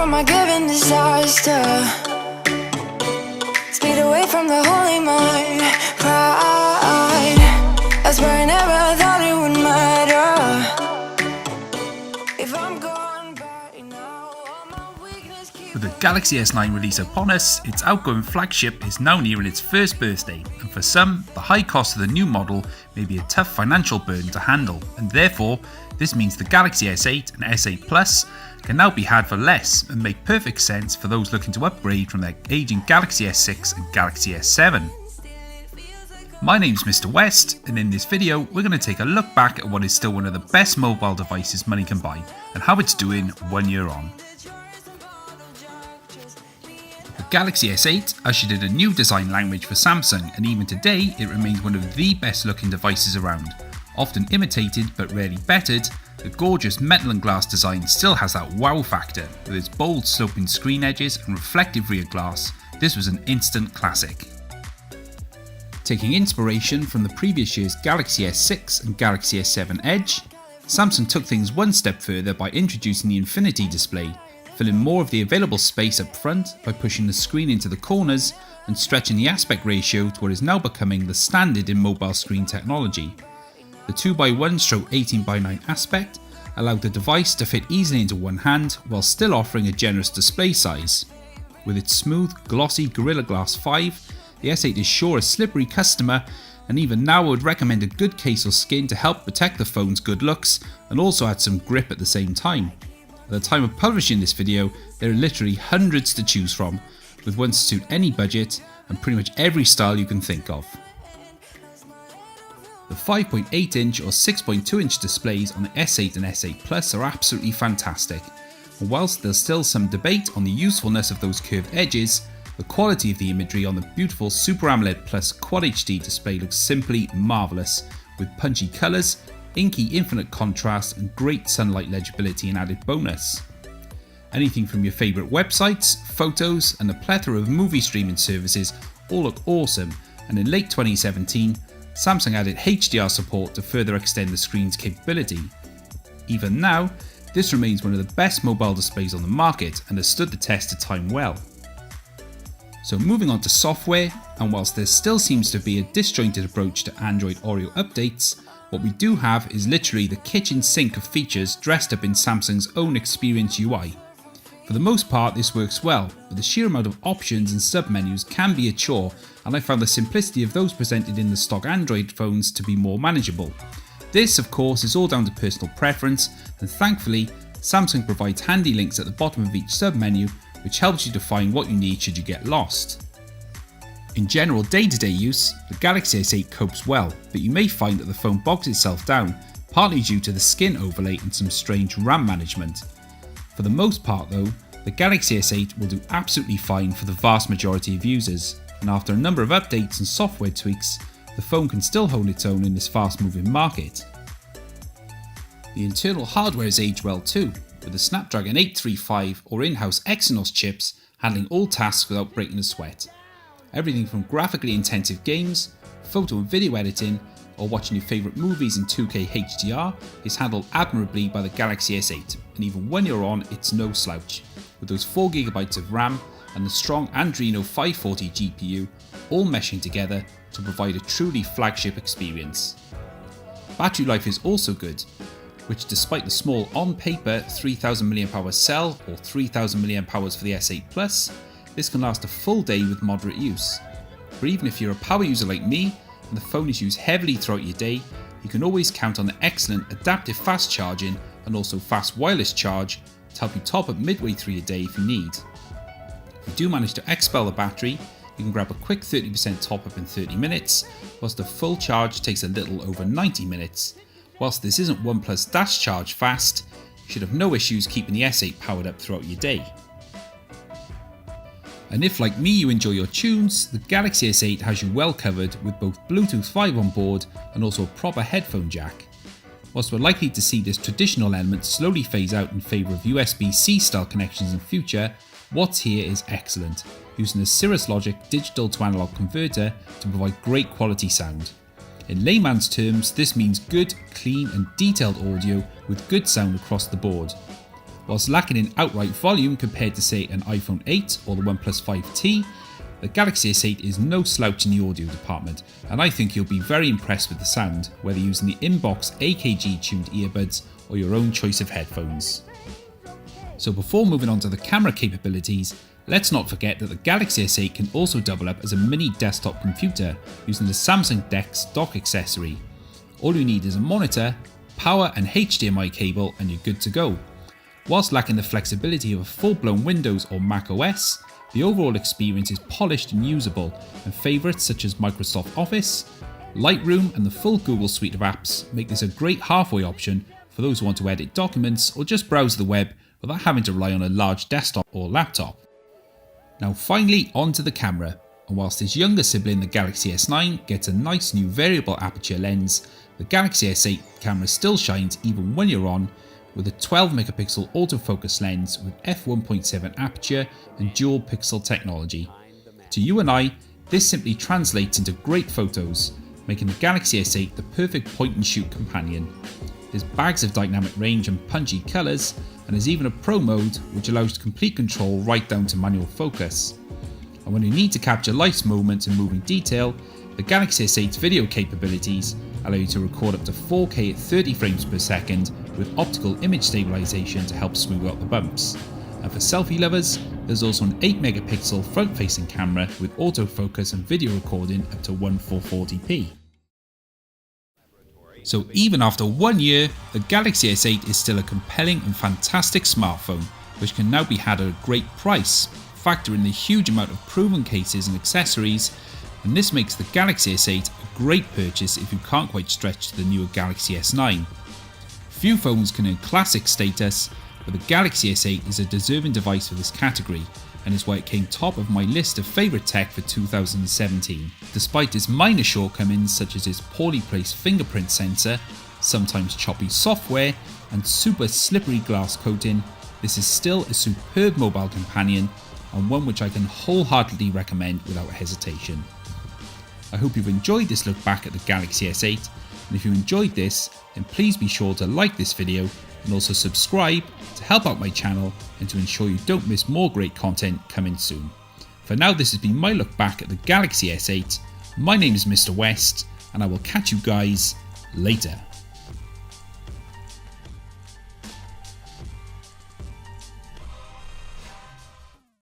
from my given disaster. Speed away from the holy mind. Pride, that's where I never thought it would matter. If I'm gone by now, all my weakness keeps. With the Galaxy S9 release upon us, its outgoing flagship is now nearing its first birthday, and for some, the high cost of the new model may be a tough financial burden to handle, and therefore, this means the Galaxy S8 and S8 Plus can now be had for less and make perfect sense for those looking to upgrade from their aging Galaxy S6 and Galaxy S7. My name's Mr. West, and in this video we're going to take a look back at what is still one of the best mobile devices money can buy and how it's doing 1 year on. The Galaxy S8 ushered in a new design language for Samsung, and even today it remains one of the best looking devices around. Often imitated but rarely bettered, the gorgeous metal and glass design still has that wow factor. With its bold sloping screen edges and reflective rear glass, this was an instant classic. Taking inspiration from the previous year's Galaxy S6 and Galaxy S7 Edge, Samsung took things one step further by introducing the Infinity display, filling more of the available space up front by pushing the screen into the corners and stretching the aspect ratio to what is now becoming the standard in mobile screen technology. The 2x1/18x9 aspect allowed the device to fit easily into one hand while still offering a generous display size. With its smooth, glossy Gorilla Glass 5, the S8 is sure a slippery customer, and even now I would recommend a good case or skin to help protect the phone's good looks and also add some grip at the same time. At the time of publishing this video, there are literally hundreds to choose from, with ones to suit any budget and pretty much every style you can think of. The 5.8 inch or 6.2 inch displays on the S8 and S8 Plus are absolutely fantastic, and whilst there's still some debate on the usefulness of those curved edges, the quality of the imagery on the beautiful Super AMOLED Plus Quad HD display looks simply marvellous, with punchy colours, inky infinite contrast and great sunlight legibility an added bonus. Anything from your favourite websites, photos and a plethora of movie streaming services all look awesome, and in late 2017 Samsung added HDR support to further extend the screen's capability. Even now, this remains one of the best mobile displays on the market and has stood the test of time well. So moving on to software, and whilst there still seems to be a disjointed approach to Android Oreo updates, what we do have is literally the kitchen sink of features dressed up in Samsung's own Experience UI. For the most part this works well, but the sheer amount of options and sub-menus can be a chore, and I found the simplicity of those presented in the stock Android phones to be more manageable. This of course is all down to personal preference, and thankfully Samsung provides handy links at the bottom of each sub-menu which helps you to find what you need should you get lost. In general day-to-day use, the Galaxy S8 copes well, but you may find that the phone bogs itself down, partly due to the skin overlay and some strange RAM management. For the most part though, the Galaxy S8 will do absolutely fine for the vast majority of users, and after a number of updates and software tweaks, the phone can still hold its own in this fast moving market. The internal hardware has aged well too, with the Snapdragon 835 or in-house Exynos chips handling all tasks without breaking a sweat. Everything from graphically intensive games, photo and video editing, or watching your favourite movies in 2K HDR is handled admirably by the Galaxy S8, and even 1 year on it's no slouch, with those 4GB of RAM and the strong Adreno 540 GPU all meshing together to provide a truly flagship experience. Battery life is also good, which despite the small on-paper 3000 mAh cell or 3000 mAh for the S8 Plus, this can last a full day with moderate use. For even if you're a power user like me and the phone is used heavily throughout your day, you can always count on the excellent adaptive fast charging and also fast wireless charge to help you top up midway through your day if you need. If you do manage to expel the battery, you can grab a quick 30% top up in 30 minutes, whilst a full charge takes a little over 90 minutes. Whilst this isn't OnePlus Dash Charge fast, you should have no issues keeping the S8 powered up throughout your day. And if like me you enjoy your tunes, the Galaxy S8 has you well covered with both Bluetooth 5 on board and also a proper headphone jack. Whilst we're likely to see this traditional element slowly phase out in favour of USB-C style connections in future, what's here is excellent, using a Cirrus Logic digital to analog converter to provide great quality sound. In layman's terms, this means good, clean and detailed audio with good sound across the board. Whilst lacking in outright volume compared to say an iPhone 8 or the OnePlus 5T, the Galaxy S8 is no slouch in the audio department, and I think you'll be very impressed with the sound, whether using the inbox AKG tuned earbuds or your own choice of headphones. So before moving on to the camera capabilities, let's not forget that the Galaxy S8 can also double up as a mini desktop computer using the Samsung Dex Dock accessory. All you need is a monitor, power and HDMI cable and you're good to go. Whilst lacking the flexibility of a full-blown Windows or Mac OS, the overall experience is polished and usable, and favourites such as Microsoft Office, Lightroom and the full Google suite of apps make this a great halfway option for those who want to edit documents or just browse the web without having to rely on a large desktop or laptop. Now finally onto the camera, and whilst his younger sibling the Galaxy S9 gets a nice new variable aperture lens, the Galaxy S8 camera still shines even when you're on, with a 12 megapixel autofocus lens with f1.7 aperture and dual pixel technology. To you and I, this simply translates into great photos, making the Galaxy S8 the perfect point and shoot companion. There's bags of dynamic range and punchy colours, and there's even a pro mode which allows complete control right down to manual focus. And when you need to capture life's moments and moving detail, the Galaxy S8's video capabilities allow you to record up to 4K at 30 frames per second with optical image stabilization to help smooth out the bumps. And for selfie lovers, there's also an 8 megapixel front facing camera with autofocus and video recording up to 1440p. So even after 1 year, the Galaxy S8 is still a compelling and fantastic smartphone, which can now be had at a great price. Factor in the huge amount of proven cases and accessories, and this makes the Galaxy S8 a great purchase if you can't quite stretch to the newer Galaxy S9. Few phones can earn classic status, but the Galaxy S8 is a deserving device for this category, and is why it came top of my list of favourite tech for 2017. Despite its minor shortcomings such as its poorly placed fingerprint sensor, sometimes choppy software, and super slippery glass coating, this is still a superb mobile companion, and one which I can wholeheartedly recommend without hesitation. I hope you've enjoyed this look back at the Galaxy S8, and if you enjoyed this, then please be sure to like this video and also subscribe to help out my channel and to ensure you don't miss more great content coming soon. For now, this has been my look back at the Galaxy S8. My name is Mr. West, and I will catch you guys later.